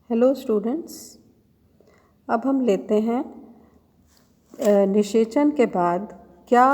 Hello students, अब हम लेते हैं निषेचन के बाद क्या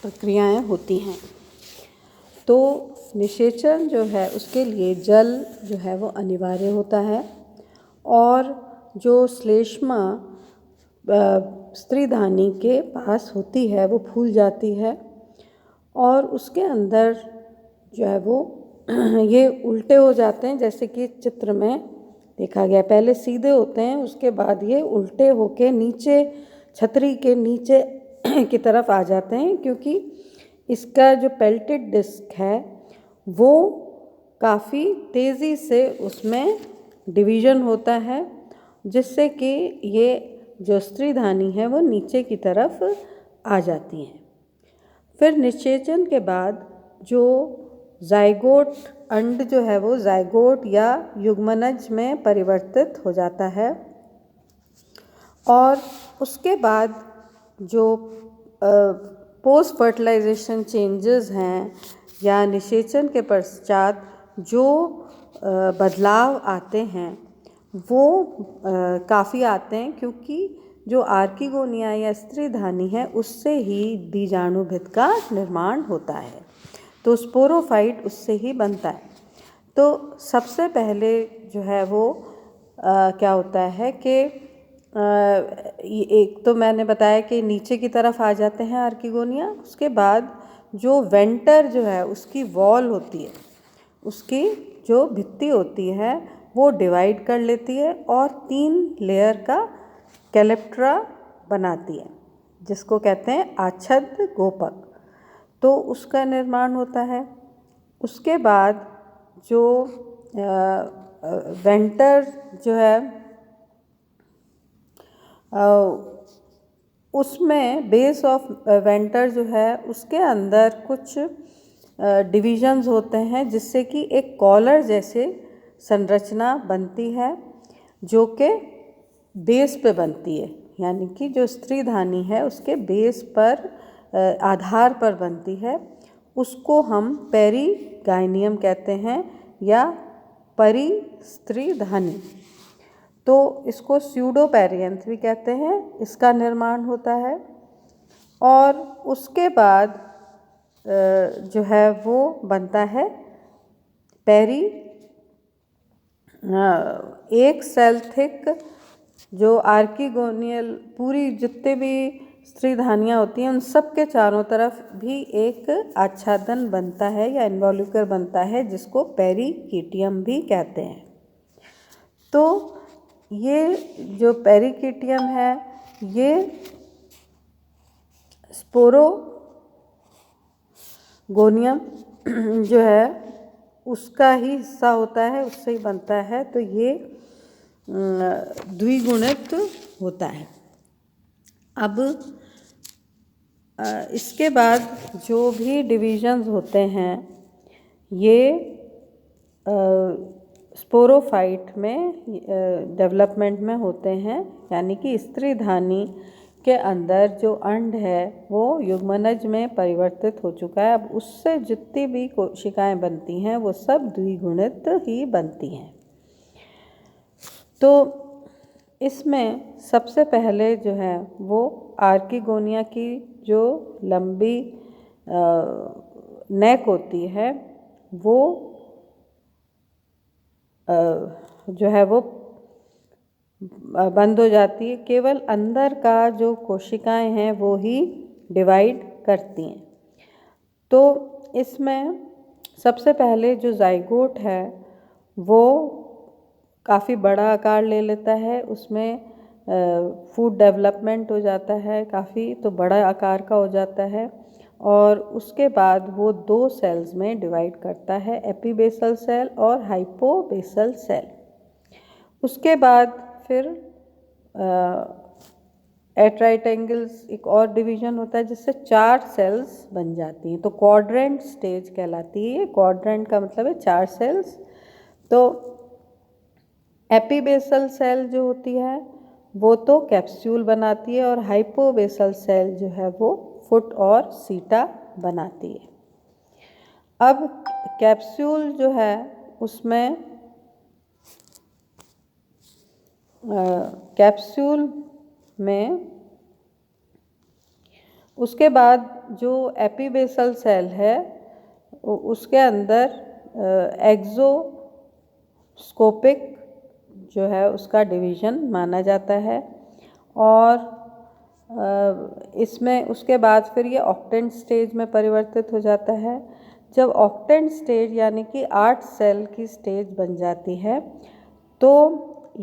प्रक्रियाएं होती हैं। तो निषेचन जो है उसके लिए जल जो है वो अनिवार्य होता है और जो श्लेष्मा स्त्रीधानी के पास होती है वो फूल जाती है और उसके अंदर जो है वो ये उल्टे हो जाते हैं, जैसे कि चित्र में देखा गया। पहले सीधे होते हैं, उसके बाद ये उल्टे होके नीचे छतरी के नीचे की तरफ आ जाते हैं, क्योंकि इसका जो पेल्टेड डिस्क है वो काफ़ी तेज़ी से उसमें डिवीज़न होता है, जिससे कि ये जो स्त्रीधानी है वो नीचे की तरफ आ जाती हैं। फिर निषेचन के बाद जो जाइगोट अंड जो है वो जाइगोट या युग्मनज में परिवर्तित हो जाता है और उसके बाद जो पोस्ट फर्टिलाइजेशन चेंजेस हैं या निषेचन के पश्चात जो बदलाव आते हैं वो काफ़ी आते हैं, क्योंकि जो आर्किगोनिया या स्त्रीधानी है उससे ही बीजाणुभिद का निर्माण होता है, तो स्पोरोफाइट उससे ही बनता है। तो सबसे पहले जो है वो क्या होता है कि एक तो मैंने बताया कि नीचे की तरफ आ जाते हैं आर्किगोनिया। उसके बाद जो वेंटर जो है उसकी वॉल होती है, उसकी जो भित्ति होती है वो डिवाइड कर लेती है और 3 लेयर का कैलेप्ट्रा बनाती है, जिसको कहते हैं आच्छद गोपक। तो उसका निर्माण होता है। उसके बाद जो वेंटर जो है उसमें बेस ऑफ वेंटर जो है उसके अंदर कुछ डिविजन्स होते हैं, जिससे कि एक कॉलर जैसे संरचना बनती है जो कि बेस पे बनती है, यानी कि जो स्त्रीधानी है उसके बेस पर आधार पर बनती है। उसको हम पेरीगाइनियम कहते हैं या परिस्त्रीधानी। तो इसको स्यूडोपेरियंथ भी कहते हैं। इसका निर्माण होता है और उसके बाद जो है वो बनता है पेरी एक सेल थिक जो आर्किगोनियल पूरी जितने भी स्त्रीधानियाँ होती हैं उन सब के चारों तरफ भी एक आच्छादन बनता है या इन्वॉल्यूकर बनता है, जिसको पेरिकिटियम भी कहते हैं। तो ये जो पेरिकिटियम है ये स्पोरोगोनियम जो है उसका ही हिस्सा होता है, उससे ही बनता है। तो ये द्विगुणित होता है। अब इसके बाद जो भी डिविजन्स होते हैं ये स्पोरोफाइट में डेवलपमेंट में होते हैं, यानी कि स्त्रीधानी के अंदर जो अंड है वो युग्मनज में परिवर्तित हो चुका है। अब उससे जितनी भी कोशिकाएं बनती हैं वो सब द्विगुणित ही बनती हैं। तो इसमें सबसे पहले जो है वो आर्किगोनिया की जो लंबी नेक होती है वो जो है वो बंद हो जाती है। केवल अंदर का जो कोशिकाएं हैं वो ही डिवाइड करती हैं। तो इसमें सबसे पहले जो जाइगोट है वो काफ़ी बड़ा आकार ले लेता है, उसमें फूड डेवलपमेंट हो जाता है काफ़ी, तो बड़ा आकार का हो जाता है और उसके बाद वो 2 सेल्स में डिवाइड करता है, एपीबेसल सेल और हाइपोबेसल सेल। उसके बाद फिर एट राइट एंगल्स एक और डिवीज़न होता है जिससे 4 सेल्स बन जाती हैं, तो क्वाड्रेंट स्टेज कहलाती है। क्वाड्रेंट का मतलब है 4 सेल्स। तो एपीबेसल सेल जो होती है वो तो कैप्सूल बनाती है और हाइपोबेसल सेल जो है वो फुट और सीटा बनाती है। अब कैप्सूल जो है उसमें कैप्सूल में उसके बाद जो एपीबेसल सेल है उसके अंदर एक्सोस्कोपिक जो है उसका डिवीज़न माना जाता है। और इसमें उसके बाद फिर ये ऑक्टेंट स्टेज में परिवर्तित हो जाता है। जब ऑक्टेंट स्टेज यानी कि 8 सेल की स्टेज बन जाती है तो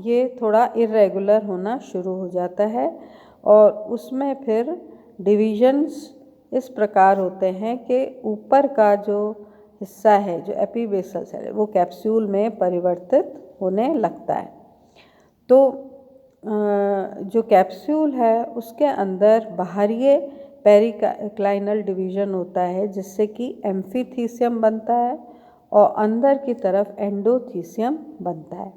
ये थोड़ा इर्रेगुलर होना शुरू हो जाता है और उसमें फिर डिविजन्स इस प्रकार होते हैं कि ऊपर का जो हिस्सा है जो एपीबेसल सेल है वो कैप्सूल में परिवर्तित होने लगता है। तो जो कैप्सूल है उसके अंदर बाहरी पेरिक्लाइनल डिवीज़न होता है जिससे कि एम्फीथीसियम बनता है और अंदर की तरफ एंडोथीसियम बनता है।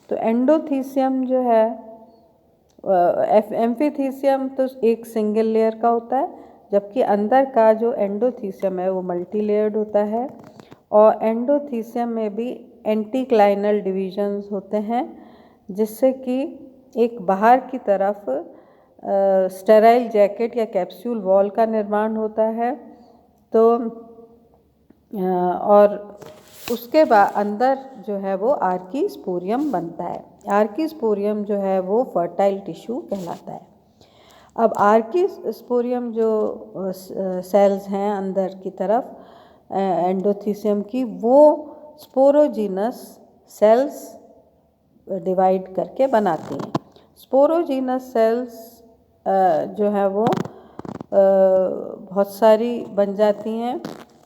तो एंडोथीसियम जो है एम्फीथीसियम तो एक सिंगल लेयर का होता है, जबकि अंदर का जो एंडोथीसियम है वो मल्टी लेयर्ड होता है। और एंडोथीसियम में भी एंटीक्लाइनल डिवीजन्स होते हैं जिससे कि एक बाहर की तरफ स्टेराइल जैकेट या कैप्सूल वॉल का निर्माण होता है। तो और उसके बाद अंदर जो है वो आर्कीस्पोरियम बनता है। आर्कीस्पोरियम जो है वो फर्टाइल टिश्यू कहलाता है। अब आर्कीस्पोरियम जो सेल्स हैं अंदर की तरफ एंडोथीसियम की, वो स्पोरोजीनस सेल्स डिवाइड करके बनाती हैं। स्पोरोजीनस सेल्स जो है वो बहुत सारी बन जाती हैं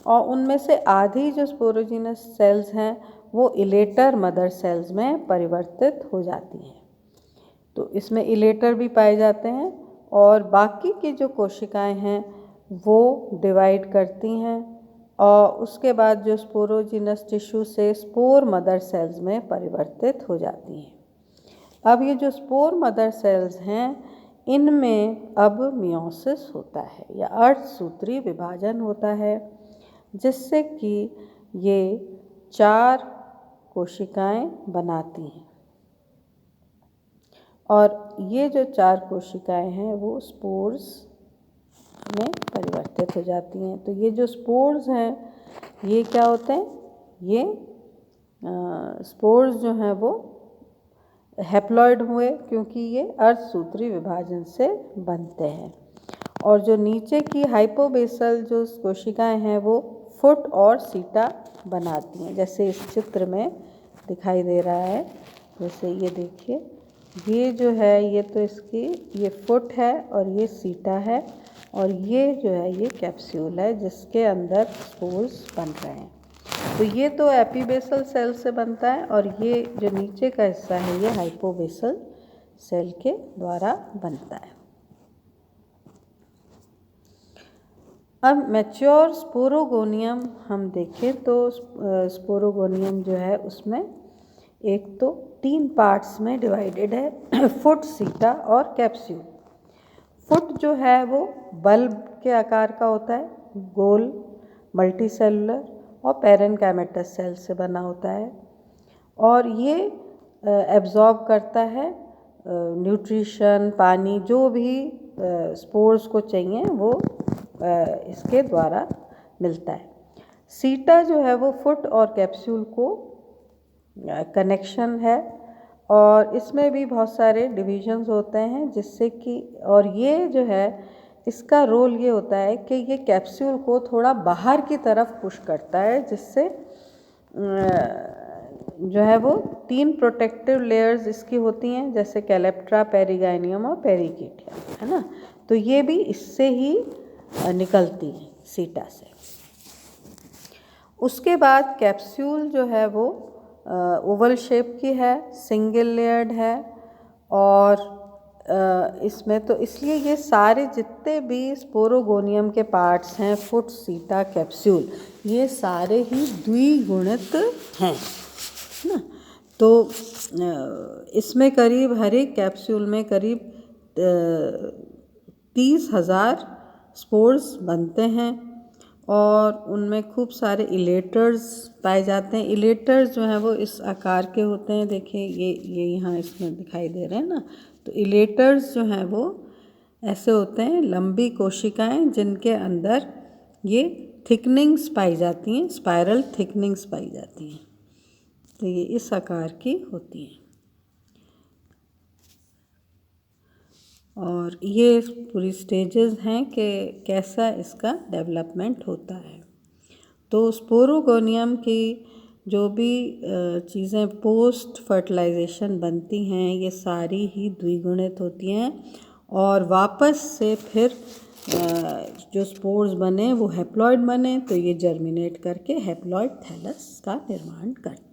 और उनमें से आधी जो स्पोरोजीनस सेल्स हैं वो इलेटर मदर सेल्स में परिवर्तित हो जाती हैं। तो इसमें इलेटर भी पाए जाते हैं और बाकी की जो कोशिकाएं हैं वो डिवाइड करती हैं और उसके बाद जो स्पोरोजीनस टिश्यू से स्पोर मदर सेल्स में परिवर्तित हो जाती हैं। अब ये जो स्पोर मदर सेल्स हैं इनमें अब मियोसिस होता है या अर्धसूत्री विभाजन होता है जिससे कि ये 4 कोशिकाएं बनाती हैं और ये जो 4 कोशिकाएं हैं वो स्पोर्स में परिवर्तित हो जाती हैं। तो ये जो स्पोर्स हैं ये क्या होते हैं, ये स्पोर्स जो हैं वो हैप्लॉइड हुए क्योंकि ये अर्धसूत्री विभाजन से बनते हैं। और जो नीचे की हाइपोबेसल जो कोशिकाएं हैं वो फुट और सीटा बनाती हैं, जैसे इस चित्र में दिखाई दे रहा है। जैसे ये देखिए, ये जो है ये तो इसकी ये फुट है और ये सीटा है और ये जो है ये कैप्सूल है जिसके अंदर स्पोर्स बन रहे हैं। तो ये तो एपीबेसल सेल से बनता है और ये जो नीचे का हिस्सा है ये हाइपोबेसल सेल के द्वारा बनता है। अब मैच्योर स्पोरोगोनियम हम देखें तो स्पोरोगोनियम जो है उसमें एक तो 3 पार्ट्स में डिवाइडेड है, फुट, सीटा और कैप्सूल। फुट जो है वो बल्ब के आकार का होता है, गोल, मल्टीसेलुलर और पेरेनकाइमेटस सेल से बना होता है और ये एब्जॉर्ब करता है न्यूट्रिशन, पानी, जो भी स्पोर्स को चाहिए वो इसके द्वारा मिलता है। सीटा जो है वो फुट और कैप्सूल को कनेक्शन है और इसमें भी बहुत सारे डिविजन्स होते हैं जिससे कि, और ये जो है इसका रोल ये होता है कि ये कैप्सूल को थोड़ा बाहर की तरफ पुश करता है जिससे जो है वो 3 प्रोटेक्टिव लेयर्स इसकी होती हैं जैसे कैलेप्ट्रा, पेरिगाइनियम और पेरिकेटियम, है ना। तो ये भी इससे ही निकलती है, सीटा से। उसके बाद कैप्सूल जो है वो ओवल शेप की है, सिंगल लेयर्ड है और इसमें तो इसलिए ये सारे जितने भी स्पोरोगोनियम के पार्ट्स हैं, फुट, सीटा, कैप्सूल, ये सारे ही द्विगुणित हैं ना। तो इसमें करीब हर एक कैप्सूल में करीब 30,000 स्पोर्स बनते हैं और उनमें खूब सारे इलेटर्स पाए जाते हैं। इलेटर्स जो हैं वो इस आकार के होते हैं, देखिए ये यहाँ इसमें दिखाई दे रहे हैं ना। तो इलेटर्स जो हैं वो ऐसे होते हैं, लंबी कोशिकाएं जिनके अंदर ये थिकनिंग्स पाई जाती हैं, स्पाइरल थिकनिंग्स पाई जाती हैं। तो ये इस आकार की होती हैं और ये पूरी स्टेजेस हैं कि कैसा इसका डेवलपमेंट होता है। तो स्पोरोगोनियम की जो भी चीज़ें पोस्ट फर्टिलाइजेशन बनती हैं ये सारी ही द्विगुणित होती हैं और वापस से फिर जो स्पोर्स बने वो हैप्लॉइड बने, तो ये जर्मिनेट करके हैप्लॉइड थैलस का निर्माण करते हैं।